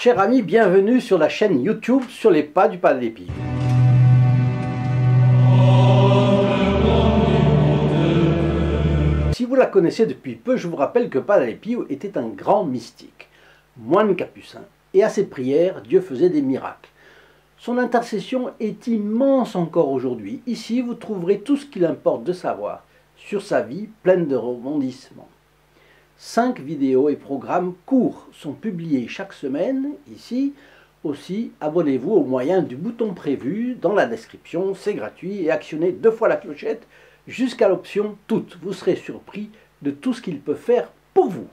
Chers amis, bienvenue sur la chaîne YouTube Sur les pas du Padre Pio. Si vous la connaissez depuis peu, je vous rappelle que Padre Pio était un grand mystique, moine capucin, et à ses prières, Dieu faisait des miracles. Son intercession est immense encore aujourd'hui. Ici, vous trouverez tout ce qu'il importe de savoir sur sa vie pleine de rebondissements. 5 vidéos et programmes courts sont publiés chaque semaine, ici. Aussi, abonnez-vous au moyen du bouton prévu dans la description, c'est gratuit, et actionnez 2 fois la clochette jusqu'à l'option toutes. Vous serez surpris de tout ce qu'il peut faire pour vous.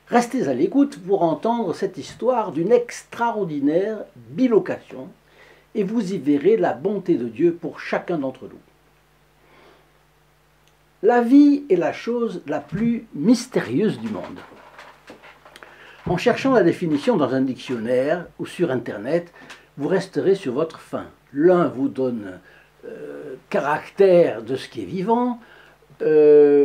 Restez à l'écoute pour entendre cette histoire d'une extraordinaire bilocation et vous y verrez la bonté de Dieu pour chacun d'entre nous. La vie est la chose la plus mystérieuse du monde. En cherchant la définition dans un dictionnaire ou sur Internet, vous resterez sur votre faim. L'un vous donne caractère de ce qui est vivant. Qu'est-ce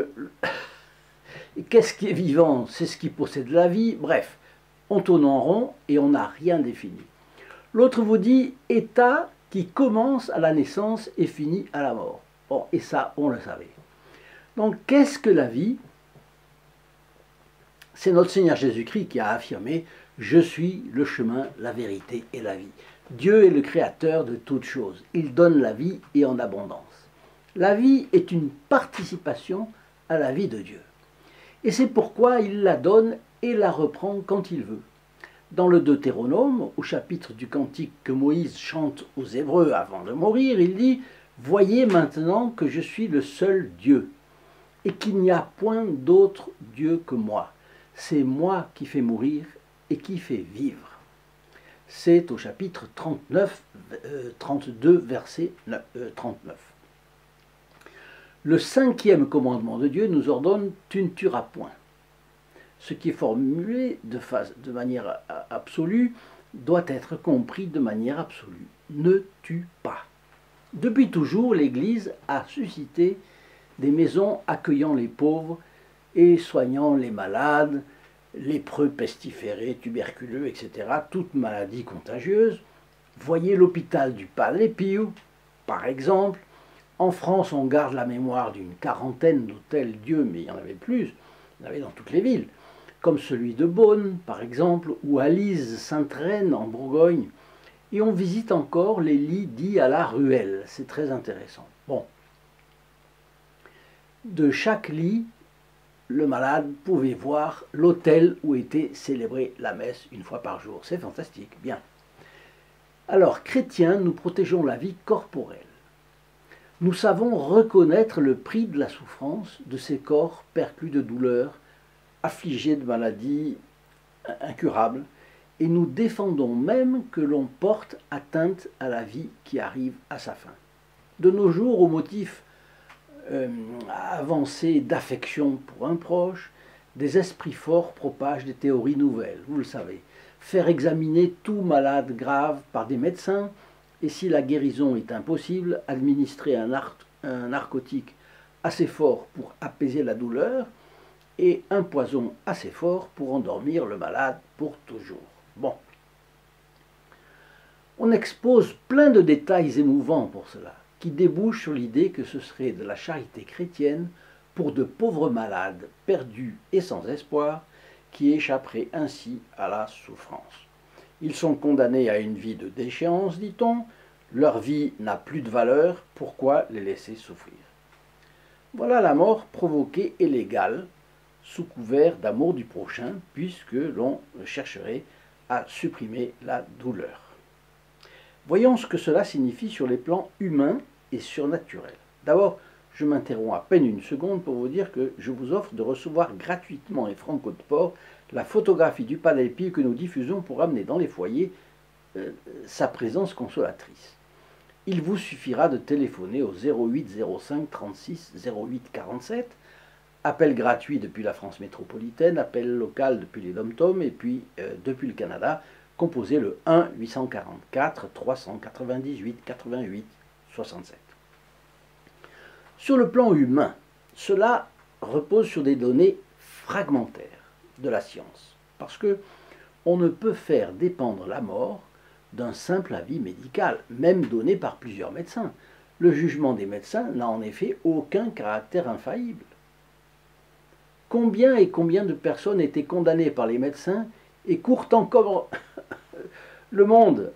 qui est vivant? C'est ce qui possède la vie. Bref, on tourne en rond et on n'a rien défini. L'autre vous dit état qui commence à la naissance et finit à la mort. Bon, et ça, on le savait. Donc, qu'est-ce que la vie? C'est notre Seigneur Jésus-Christ qui a affirmé « Je suis le chemin, la vérité et la vie ». Dieu est le créateur de toutes choses. Il donne la vie et en abondance. La vie est une participation à la vie de Dieu. Et c'est pourquoi il la donne et la reprend quand il veut. Dans le Deutéronome, au chapitre du cantique que Moïse chante aux Hébreux avant de mourir, il dit « Voyez maintenant que je suis le seul Dieu, et qu'il n'y a point d'autre Dieu que moi. C'est moi qui fais mourir et qui fais vivre. » C'est au chapitre 32, verset 39. Le 5e commandement de Dieu nous ordonne « Tu ne tueras point ». Ce qui est formulé de manière absolue doit être compris de manière absolue. Ne tue pas. Depuis toujours, l'Église a suscité des maisons accueillant les pauvres et soignant les malades, lépreux, pestiférés, tuberculeux, etc., toutes maladies contagieuses. Voyez l'hôpital du Padre Pio, par exemple. En France, on garde la mémoire d'une quarantaine d'hôtels Dieu, mais il y en avait plus, il y en avait dans toutes les villes, comme celui de Beaune, par exemple, ou à Lise-Sainte-Reine, en Bourgogne. Et on visite encore les lits dits à la ruelle, c'est très intéressant. Bon. De chaque lit, le malade pouvait voir l'autel où était célébrée la messe une fois par jour. C'est fantastique, bien. Alors, chrétiens, nous protégeons la vie corporelle. Nous savons reconnaître le prix de la souffrance de ces corps perclus de douleurs, affligés de maladies incurables, et nous défendons même que l'on porte atteinte à la vie qui arrive à sa fin. De nos jours, au motif avancé d'affection pour un proche, des esprits forts propagent des théories nouvelles, vous le savez. Faire examiner tout malade grave par des médecins, et si la guérison est impossible, administrer un narcotique assez fort pour apaiser la douleur, et un poison assez fort pour endormir le malade pour toujours. Bon. On expose plein de détails émouvants pour cela, qui débouche sur l'idée que ce serait de la charité chrétienne pour de pauvres malades perdus et sans espoir qui échapperaient ainsi à la souffrance. Ils sont condamnés à une vie de déchéance, dit-on, leur vie n'a plus de valeur, pourquoi les laisser souffrir? Voilà la mort provoquée et légale, sous couvert d'amour du prochain, puisque l'on chercherait à supprimer la douleur. Voyons ce que cela signifie sur les plans humains et surnaturels. D'abord, je m'interromps à peine une seconde pour vous dire que je vous offre de recevoir gratuitement et franco de port la photographie du Padre Pio que nous diffusons pour amener dans les foyers sa présence consolatrice. Il vous suffira de téléphoner au 08 05 36 08 47, appel gratuit depuis la France métropolitaine, appel local depuis les Dom-Tom et puis depuis le Canada, composez le 1 844 398 88 67. Sur le plan humain, cela repose sur des données fragmentaires de la science, parce que on ne peut faire dépendre la mort d'un simple avis médical, même donné par plusieurs médecins. Le jugement des médecins n'a en effet aucun caractère infaillible. Combien et combien de personnes étaient condamnées par les médecins et courent encore le monde?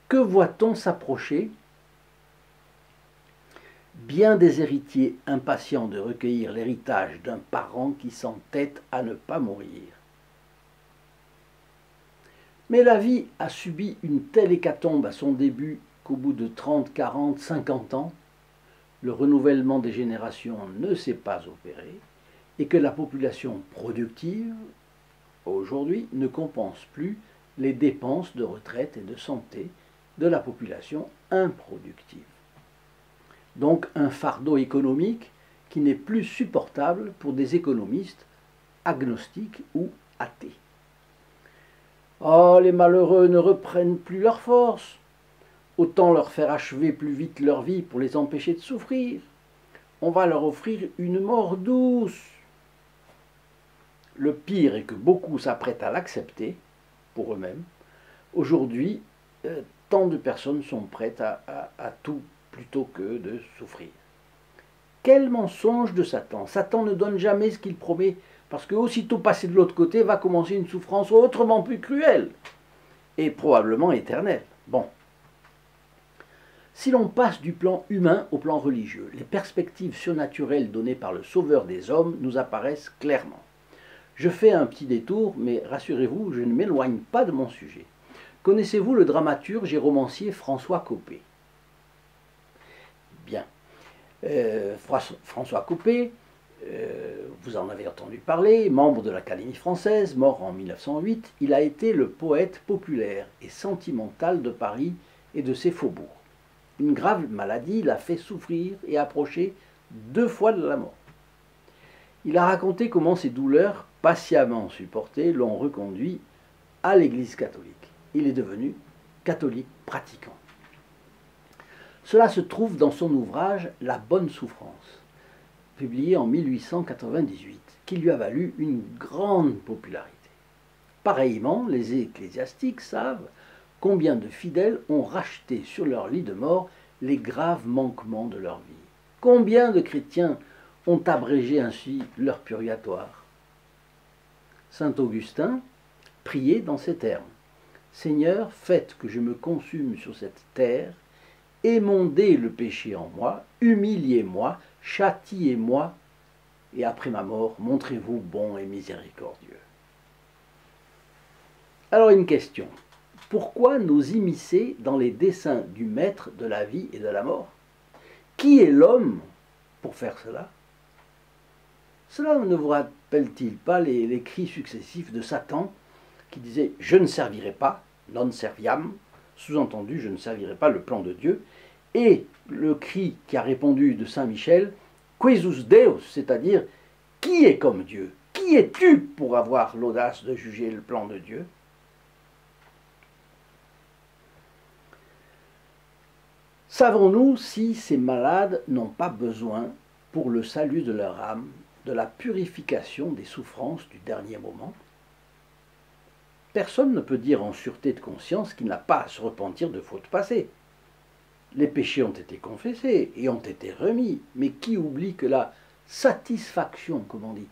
Que voit-on s'approcher? Bien des héritiers impatients de recueillir l'héritage d'un parent qui s'entête à ne pas mourir. Mais la vie a subi une telle hécatombe à son début qu'au bout de 30, 40, 50 ans, le renouvellement des générations ne s'est pas opéré et que la population productive, aujourd'hui, ne compense plus les dépenses de retraite et de santé de la population improductive. Donc un fardeau économique qui n'est plus supportable pour des économistes agnostiques ou athées. Oh, les malheureux ne reprennent plus leur force. Autant leur faire achever plus vite leur vie pour les empêcher de souffrir. On va leur offrir une mort douce. Le pire est que beaucoup s'apprêtent à l'accepter pour eux-mêmes. Aujourd'hui, tant de personnes sont prêtes à tout plutôt que de souffrir. Quel mensonge de Satan! Satan ne donne jamais ce qu'il promet, parce que aussitôt passé de l'autre côté va commencer une souffrance autrement plus cruelle, et probablement éternelle. Bon. Si l'on passe du plan humain au plan religieux, les perspectives surnaturelles données par le Sauveur des hommes nous apparaissent clairement. Je fais un petit détour, mais rassurez-vous, je ne m'éloigne pas de mon sujet. Connaissez-vous le dramaturge et romancier François Coppée? Bien. François Coppée, vous en avez entendu parler, membre de l'Académie française, mort en 1908, il a été le poète populaire et sentimental de Paris et de ses faubourgs. Une grave maladie l'a fait souffrir et approcher 2 fois de la mort. Il a raconté comment ces douleurs, patiemment supportées, l'ont reconduit à l'Église catholique. Il est devenu catholique pratiquant. Cela se trouve dans son ouvrage « La bonne souffrance », publié en 1898, qui lui a valu une grande popularité. Pareillement, les ecclésiastiques savent combien de fidèles ont racheté sur leur lit de mort les graves manquements de leur vie. Combien de chrétiens ont abrégé ainsi leur purgatoire. Saint Augustin priait dans ces termes. « Seigneur, faites que je me consume sur cette terre, émondez le péché en moi, humiliez-moi, châtiez-moi, et après ma mort, montrez-vous bon et miséricordieux. » Alors une question. Pourquoi nous immiscer dans les desseins du maître de la vie et de la mort? Qui est l'homme pour faire cela? Cela ne vous rappelle-t-il pas les cris successifs de Satan qui disait « Je ne servirai pas, non serviam », sous-entendu « Je ne servirai pas le plan de Dieu », et le cri qui a répondu de Saint Michel « Quesus Deus », c'est-à-dire « Qui est comme Dieu? Qui es-tu pour avoir l'audace de juger le plan de Dieu ?» Savons-nous si ces malades n'ont pas besoin, pour le salut de leur âme, de la purification des souffrances du dernier moment? Personne ne peut dire en sûreté de conscience qu'il n'a pas à se repentir de fautes passées. Les péchés ont été confessés et ont été remis, mais qui oublie que la satisfaction, comme on dit,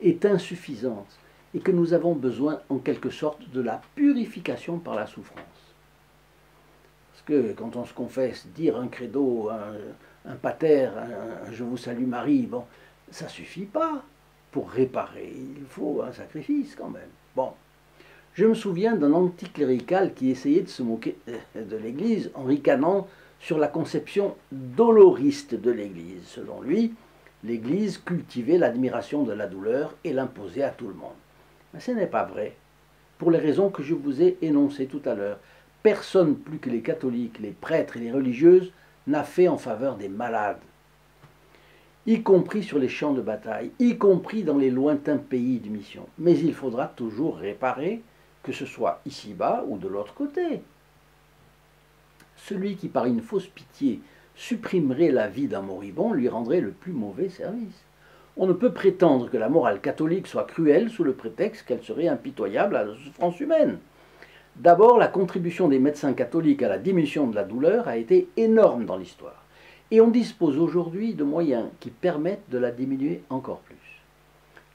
est insuffisante et que nous avons besoin en quelque sorte de la purification par la souffrance? Parce que quand on se confesse, dire un credo, un pater, un je vous salue Marie, bon, ça ne suffit pas pour réparer. Il faut un sacrifice quand même. Bon. Je me souviens d'un anticlérical qui essayait de se moquer de l'Église en ricanant sur la conception doloriste de l'Église. Selon lui, l'Église cultivait l'admiration de la douleur et l'imposait à tout le monde. Mais ce n'est pas vrai, pour les raisons que je vous ai énoncées tout à l'heure. Personne plus que les catholiques, les prêtres et les religieuses n'a fait en faveur des malades, y compris sur les champs de bataille, y compris dans les lointains pays de mission. Mais il faudra toujours réparer, que ce soit ici-bas ou de l'autre côté. Celui qui, par une fausse pitié, supprimerait la vie d'un moribond lui rendrait le plus mauvais service. On ne peut prétendre que la morale catholique soit cruelle sous le prétexte qu'elle serait impitoyable à la souffrance humaine. D'abord, la contribution des médecins catholiques à la diminution de la douleur a été énorme dans l'histoire. Et on dispose aujourd'hui de moyens qui permettent de la diminuer encore plus.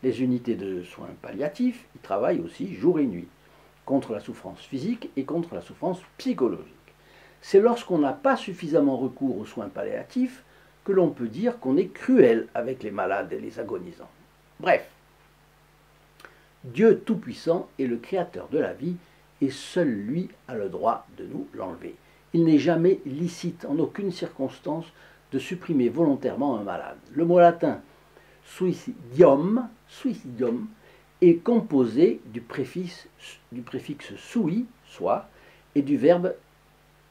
Les unités de soins palliatifs y travaillent aussi jour et nuit, contre la souffrance physique et contre la souffrance psychologique. C'est lorsqu'on n'a pas suffisamment recours aux soins palliatifs que l'on peut dire qu'on est cruel avec les malades et les agonisants. Bref, Dieu Tout-Puissant est le créateur de la vie et seul lui a le droit de nous l'enlever. Il n'est jamais licite, en aucune circonstance, de supprimer volontairement un malade. Le mot latin suicidium est composé du préfixe sui, soit, et du verbe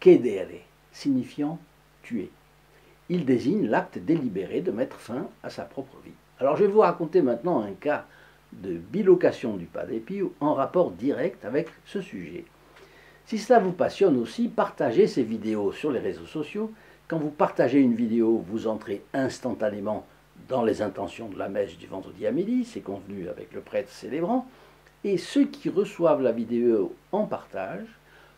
cedere, signifiant tuer. Il désigne l'acte délibéré de mettre fin à sa propre vie. Alors je vais vous raconter maintenant un cas de bilocation du Padre Pio en rapport direct avec ce sujet. Si cela vous passionne aussi, partagez ces vidéos sur les réseaux sociaux. Quand vous partagez une vidéo, vous entrez instantanément dans les intentions de la messe du vendredi à midi, c'est convenu avec le prêtre célébrant, et ceux qui reçoivent la vidéo en partage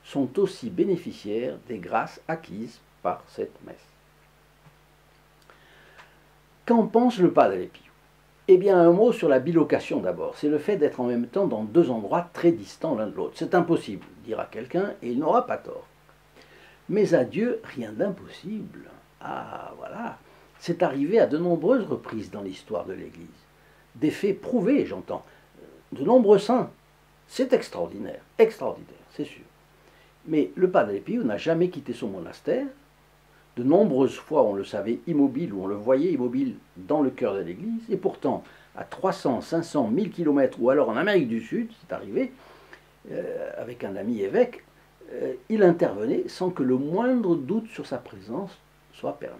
sont aussi bénéficiaires des grâces acquises par cette messe. Qu'en pense le Padre Pio? Eh bien, un mot sur la bilocation d'abord. C'est le fait d'être en même temps dans deux endroits très distants l'un de l'autre. C'est impossible, dira quelqu'un, et il n'aura pas tort. Mais à Dieu, rien d'impossible. Ah, voilà. C'est arrivé à de nombreuses reprises dans l'histoire de l'Église. Des faits prouvés, j'entends. De nombreux saints. C'est extraordinaire, c'est sûr. Mais le Padre Pio n'a jamais quitté son monastère. De nombreuses fois, on le savait immobile, ou on le voyait immobile dans le cœur de l'Église, et pourtant, à 300, 500, 1000 kilomètres, ou alors en Amérique du Sud, c'est arrivé, avec un ami évêque, il intervenait sans que le moindre doute sur sa présence soit permis.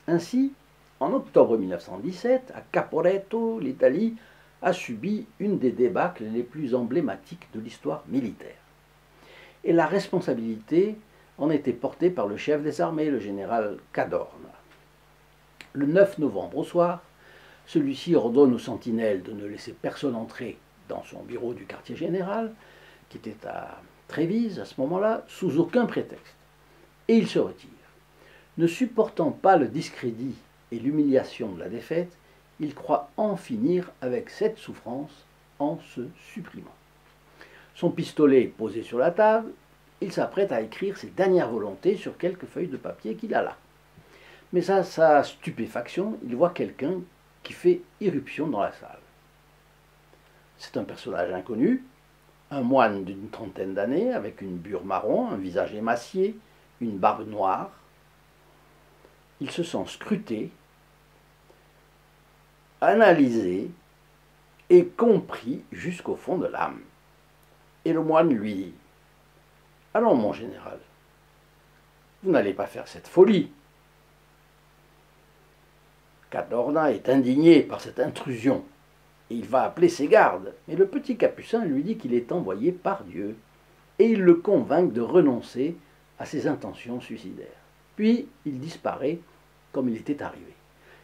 Ainsi, en octobre 1917, à Caporetto, l'Italie a subi une des débâcles les plus emblématiques de l'histoire militaire. Et la responsabilité en était porté par le chef des armées, le général Cadorna. Le 9 novembre au soir, celui-ci ordonne aux sentinelles de ne laisser personne entrer dans son bureau du quartier général, qui était à Trévise à ce moment-là, sous aucun prétexte. Et il se retire. Ne supportant pas le discrédit et l'humiliation de la défaite, il croit en finir avec cette souffrance en se supprimant. Son pistolet posé sur la table, il s'apprête à écrire ses dernières volontés sur quelques feuilles de papier qu'il a là. Mais à sa stupéfaction, il voit quelqu'un qui fait irruption dans la salle. C'est un personnage inconnu, un moine d'une trentaine d'années, avec une bure marron, un visage émacié, une barbe noire. Il se sent scruté, analysé et compris jusqu'au fond de l'âme. Et le moine lui dit: « Allons, mon général, vous n'allez pas faire cette folie. » Cadorna est indigné par cette intrusion, et il va appeler ses gardes. Mais le petit capucin lui dit qu'il est envoyé par Dieu, et il le convainc de renoncer à ses intentions suicidaires. Puis il disparaît comme il était arrivé.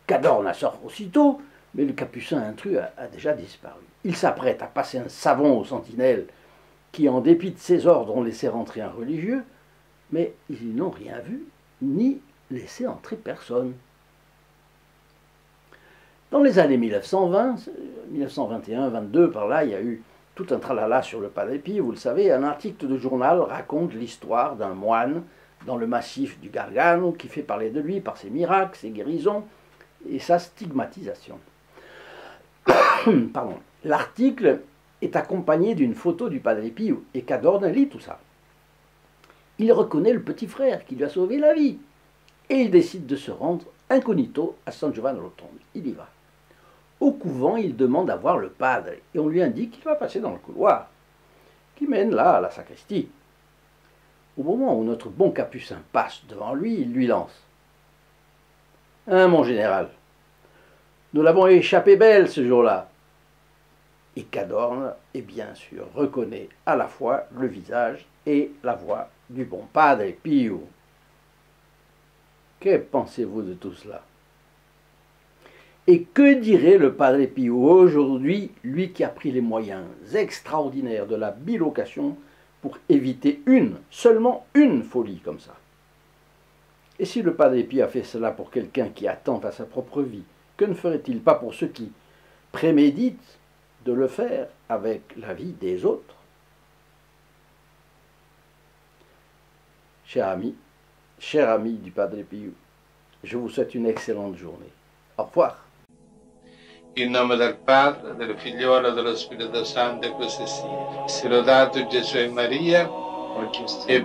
Cadorna sort aussitôt, mais le capucin intrus a déjà disparu. Il s'apprête à passer un savon aux sentinelles qui, en dépit de ses ordres, ont laissé rentrer un religieux, mais ils n'ont rien vu, ni laissé entrer personne. Dans les années 1920, 1921-22, par là, il y a eu tout un tralala sur le Padre Pio, vous le savez. Un article de journal raconte l'histoire d'un moine dans le massif du Gargano qui fait parler de lui par ses miracles, ses guérisons et sa stigmatisation. Pardon. L'article est accompagné d'une photo du Padre Pio, et Cadorna lit tout ça. Il reconnaît le petit frère qui lui a sauvé la vie, et il décide de se rendre incognito à San Giovanni Rotondo. Il y va. Au couvent, il demande à voir le padre, et on lui indique qu'il va passer dans le couloir, qui mène là à la sacristie. Au moment où notre bon capucin passe devant lui, il lui lance: « Hein, mon général, nous l'avons échappé belle ce jour-là. » Et Cadorna, et bien sûr, reconnaît à la fois le visage et la voix du bon Padre Pio. Que pensez-vous de tout cela? Et que dirait le Padre Pio aujourd'hui, lui qui a pris les moyens extraordinaires de la bilocation pour éviter seulement une folie comme ça? Et si le Padre Pio a fait cela pour quelqu'un qui attend à sa propre vie, que ne ferait-il pas pour ceux qui préméditent de le faire avec la vie des autres? Chers amis du Padre Pio, je vous souhaite une excellente journée. Au revoir. In nome del Padre, del Figliolo e dello Spirito Santo, e così sia. Sia lodato Gesù e Maria, e